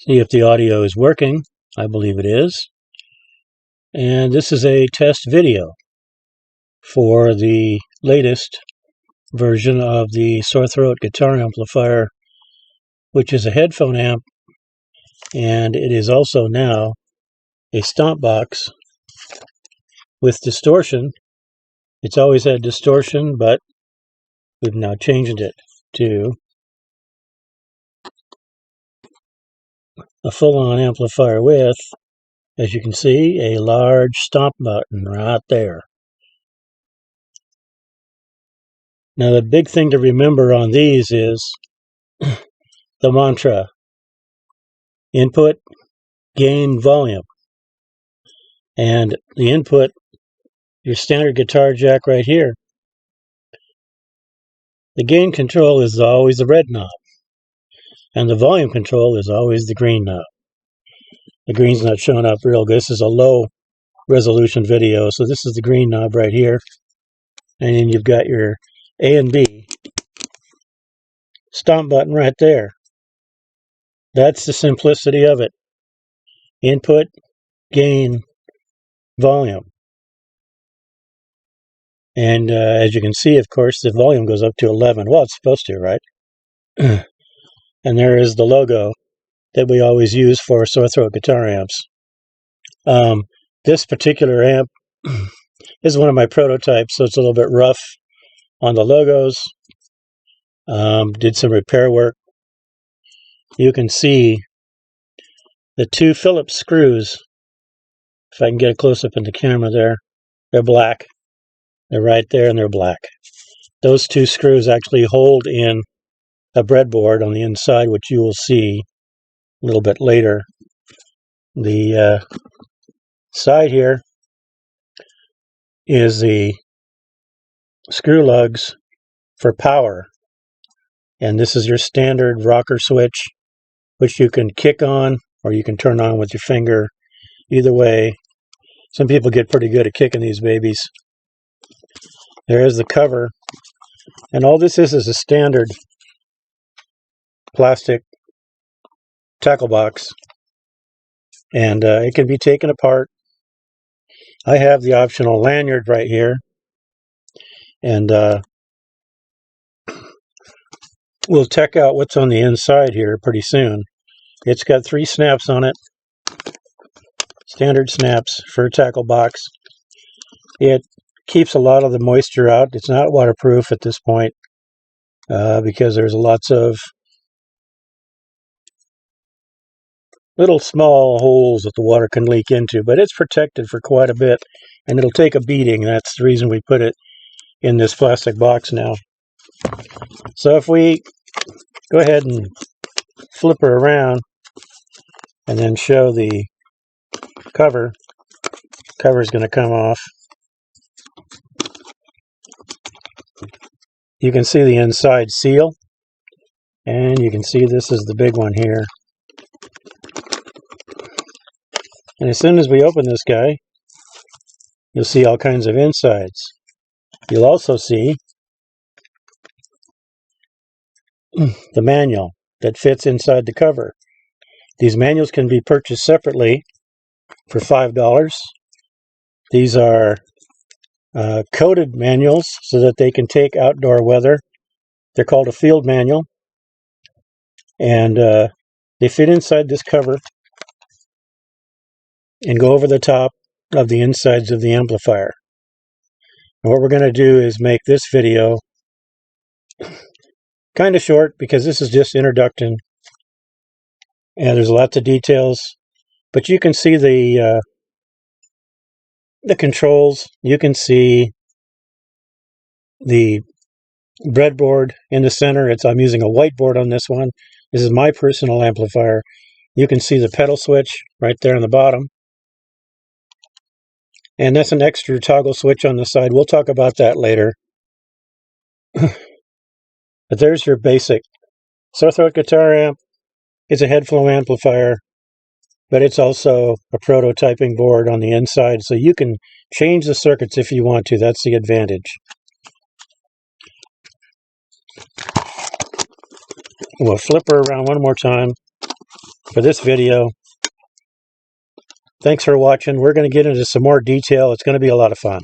See if the audio is working. I believe it is. And this is a test video for the latest version of the sore throat guitar amplifier, which is a headphone amp, and it is also now a stomp box with distortion. It's always had distortion, but we've now changed it to a full-on amplifier with, as you can see, a large stomp button right there. Now the big thing to remember on these is the mantra: input, gain, volume. And the input, your standard guitar jack right here. The gain control is always the red knob, and the volume control is always the green knob. The green's not showing up real good. This is a low resolution video, so this is the green knob right here. And then you've got your A and B stomp button right there. That's the simplicity of it. Input, gain, volume. And as you can see, of course, the volume goes up to 11. Well, it's supposed to, right? And there is the logo that we always use for sore throat guitar amps. This particular amp is one of my prototypes, so it's a little bit rough on the logos. Did some repair work. You can see the two Phillips screws. If I can get a close-up in the camera there, they're black. They're right there and they're black. Those two screws actually hold in a breadboard on the inside, which you will see a little bit later. The side here is the screw lugs for power. And this is your standard rocker switch, which you can kick on or you can turn on with your finger. Either way, some people get pretty good at kicking these babies. There is the cover, and all this is a standard plastic tackle box, and it can be taken apart. I have the optional lanyard right here, and we'll check out what's on the inside here pretty soon. It's got 3 snaps on it, standard snaps for a tackle box. It keeps a lot of the moisture out. It's not waterproof at this point because there's lots of little small holes that the water can leak into, but it's protected for quite a bit, and it'll take a beating. That's the reason we put it in this plastic box now. So if we go ahead and flip her around and then show the cover is going to come off. You can see the inside seal, and you can see this is the big one here. And as soon as we open this guy, you'll see all kinds of insides. You'll also see the manual that fits inside the cover. These manuals can be purchased separately for $5. These are coated manuals so that they can take outdoor weather. They're called a field manual, and they fit inside this cover and go over the top of the insides of the amplifier. And what we're going to do is make this video kind of short because this is just introduction, and there's lots of details, but you can see the controls. You can see the breadboard in the center. I'm using a whiteboard on this one. This is my personal amplifier. You can see the pedal switch right there on the bottom. And that's an extra toggle switch on the side. We'll talk about that later. But there's your basic sore throat guitar amp. It's a headphone amplifier, but it's also a prototyping board on the inside, so you can change the circuits if you want to. That's the advantage. We'll flip her around one more time. for this video. Thanks for watching. We're going to get into some more detail. It's going to be a lot of fun.